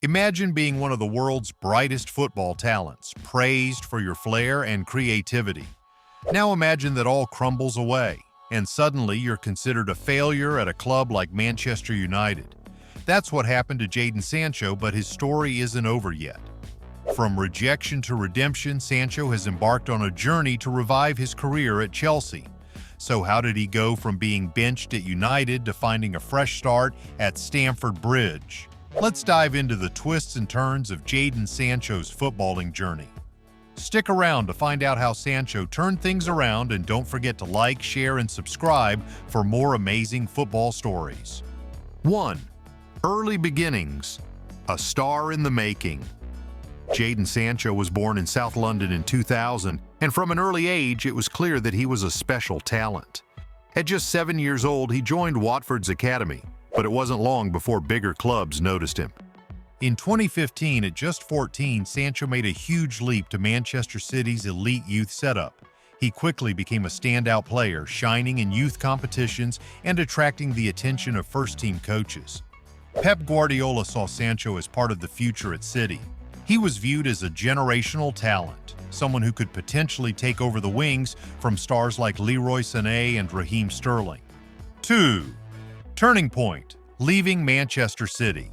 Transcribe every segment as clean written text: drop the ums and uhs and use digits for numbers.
Imagine being one of the world's brightest football talents, praised for your flair and creativity. Now imagine that all crumbles away, and suddenly you're considered a failure at a club like Manchester United. That's what happened to Jadon Sancho, but his story isn't over yet. From rejection to redemption, Sancho has embarked on a journey to revive his career at Chelsea. So how did he go from being benched at United to finding a fresh start at Stamford Bridge? Let's dive into the twists and turns of Jadon Sancho's footballing journey. Stick around to find out how Sancho turned things around, and don't forget to like, share, and subscribe for more amazing football stories. 1. Early beginnings. A star in the making. Jadon Sancho was born in South London in 2000, and from an early age it was clear that he was a special talent. At just 7 years old, he joined Watford's academy, but it wasn't long before bigger clubs noticed him. In 2015, at just 14, Sancho made a huge leap to Manchester City's elite youth setup. He quickly became a standout player, shining in youth competitions and attracting the attention of first-team coaches. Pep Guardiola saw Sancho as part of the future at City. He was viewed as a generational talent, someone who could potentially take over the wings from stars like Leroy Sané and Raheem Sterling. 2. Turning point, leaving Manchester City.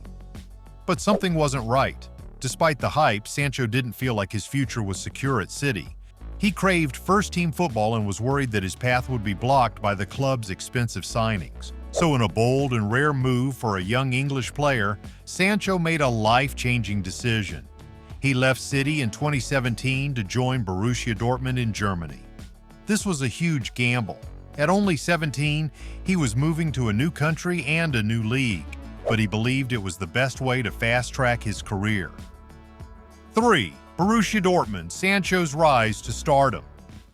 But something wasn't right. Despite the hype, Sancho didn't feel like his future was secure at City. He craved first-team football and was worried that his path would be blocked by the club's expensive signings. So in a bold and rare move for a young English player, Sancho made a life-changing decision. He left City in 2017 to join Borussia Dortmund in Germany. This was a huge gamble. At only 17, he was moving to a new country and a new league, but he believed it was the best way to fast-track his career. 3. Borussia Dortmund, Sancho's rise to stardom.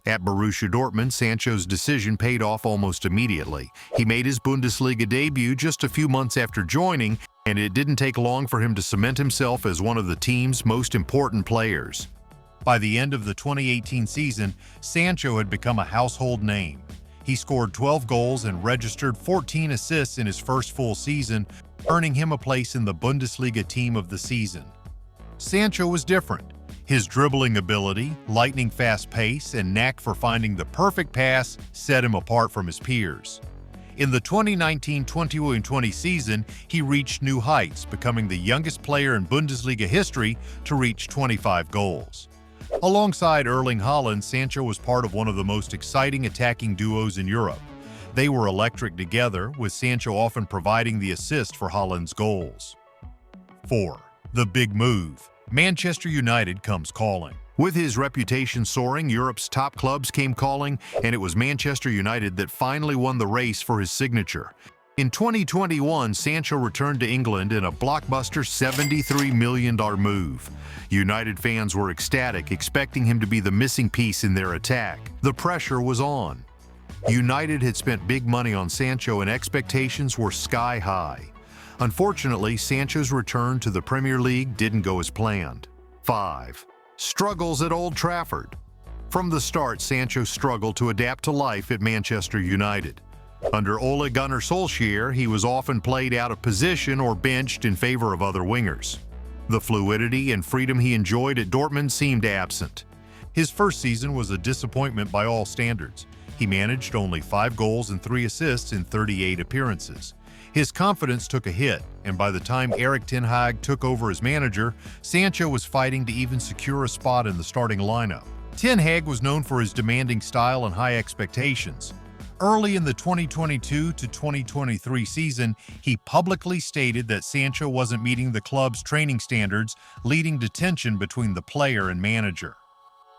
At Borussia Dortmund, Sancho's decision paid off almost immediately. He made his Bundesliga debut just a few months after joining, and it didn't take long for him to cement himself as one of the team's most important players. By the end of the 2018 season, Sancho had become a household name. He scored 12 goals and registered 14 assists in his first full season, earning him a place in the Bundesliga team of the season. Sancho was different. His dribbling ability, lightning-fast pace, and knack for finding the perfect pass set him apart from his peers. In the 2019-2020 season, he reached new heights, becoming the youngest player in Bundesliga history to reach 25 goals. Alongside Erling Haaland, Sancho was part of one of the most exciting attacking duos in Europe. They were electric together, with Sancho often providing the assist for Haaland's goals. 4. The big move. Manchester United comes calling. With his reputation soaring, Europe's top clubs came calling, and it was Manchester United that finally won the race for his signature. In 2021, Sancho returned to England in a blockbuster $73 million move. United fans were ecstatic, expecting him to be the missing piece in their attack. The pressure was on. United had spent big money on Sancho and expectations were sky high. Unfortunately, Sancho's return to the Premier League didn't go as planned. 5. Struggles at Old Trafford. From the start, Sancho struggled to adapt to life at Manchester United. Under Ole Gunnar Solskjaer, he was often played out of position or benched in favor of other wingers. The fluidity and freedom he enjoyed at Dortmund seemed absent. His first season was a disappointment by all standards. He managed only 5 goals and 3 assists in 38 appearances. His confidence took a hit, and by the time Erik ten Hag took over as manager, Sancho was fighting to even secure a spot in the starting lineup. Ten Hag was known for his demanding style and high expectations. Early in the 2022-2023 season, he publicly stated that Sancho wasn't meeting the club's training standards, leading to tension between the player and manager.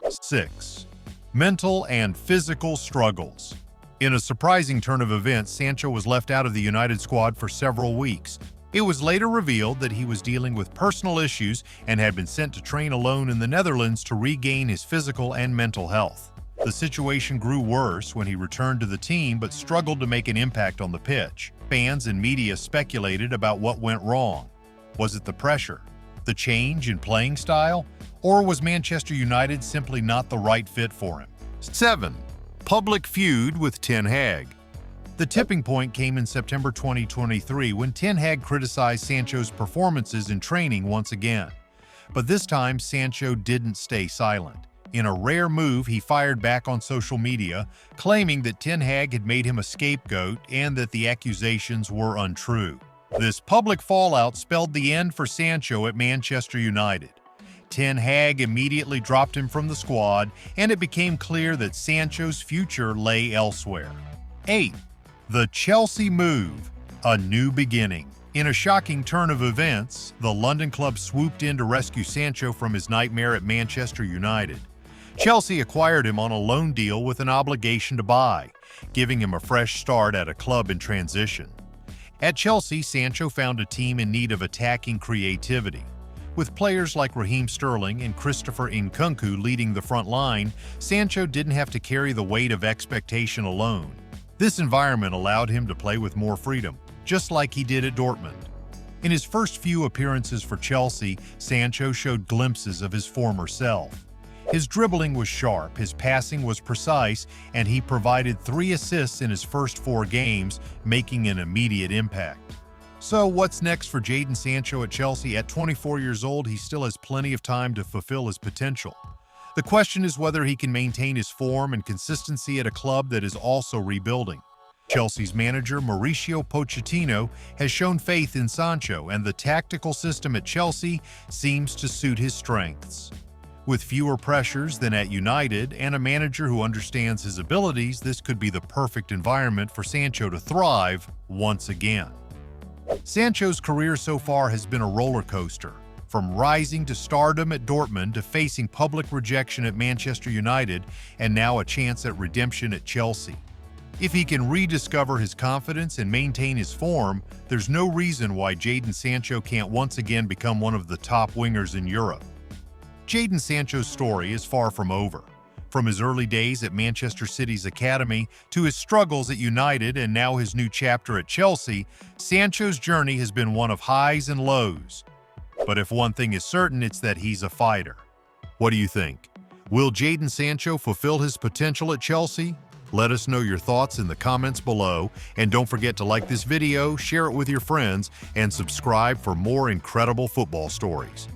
6. Mental and physical struggles. In a surprising turn of events, Sancho was left out of the United squad for several weeks. It was later revealed that he was dealing with personal issues and had been sent to train alone in the Netherlands to regain his physical and mental health. The situation grew worse when he returned to the team but struggled to make an impact on the pitch. Fans and media speculated about what went wrong. Was it the pressure, the change in playing style, or was Manchester United simply not the right fit for him? 7. Public feud with Ten Hag. The The tipping point came in September 2023 when Ten Hag criticized Sancho's performances in training once again. But this time, Sancho didn't stay silent. In a rare move, he fired back on social media, claiming that Ten Hag had made him a scapegoat and that the accusations were untrue. This public fallout spelled the end for Sancho at Manchester United. Ten Hag immediately dropped him from the squad, and it became clear that Sancho's future lay elsewhere. 8. The Chelsea move, a new beginning. In a shocking turn of events, the London club swooped in to rescue Sancho from his nightmare at Manchester United. Chelsea acquired him on a loan deal with an obligation to buy, giving him a fresh start at a club in transition. At Chelsea, Sancho found a team in need of attacking creativity. With players like Raheem Sterling and Christopher Nkunku leading the front line, Sancho didn't have to carry the weight of expectation alone. This environment allowed him to play with more freedom, just like he did at Dortmund. In his first few appearances for Chelsea, Sancho showed glimpses of his former self. His dribbling was sharp, his passing was precise, and he provided 3 assists in his first 4 games, making an immediate impact. So what's next for Jadon Sancho at Chelsea? At 24 years old, he still has plenty of time to fulfill his potential. The question is whether he can maintain his form and consistency at a club that is also rebuilding. Chelsea's manager, Mauricio Pochettino, has shown faith in Sancho, and the tactical system at Chelsea seems to suit his strengths. With fewer pressures than at United and a manager who understands his abilities, this could be the perfect environment for Sancho to thrive once again. Sancho's career so far has been a roller coaster, from rising to stardom at Dortmund to facing public rejection at Manchester United and now a chance at redemption at Chelsea. If he can rediscover his confidence and maintain his form, there's no reason why Jadon Sancho can't once again become one of the top wingers in Europe. Jadon Sancho's story is far from over. From his early days at Manchester City's academy to his struggles at United and now his new chapter at Chelsea, Sancho's journey has been one of highs and lows. But if one thing is certain, it's that he's a fighter. What do you think? Will Jadon Sancho fulfill his potential at Chelsea? Let us know your thoughts in the comments below, and don't forget to like this video, share it with your friends, and subscribe for more incredible football stories.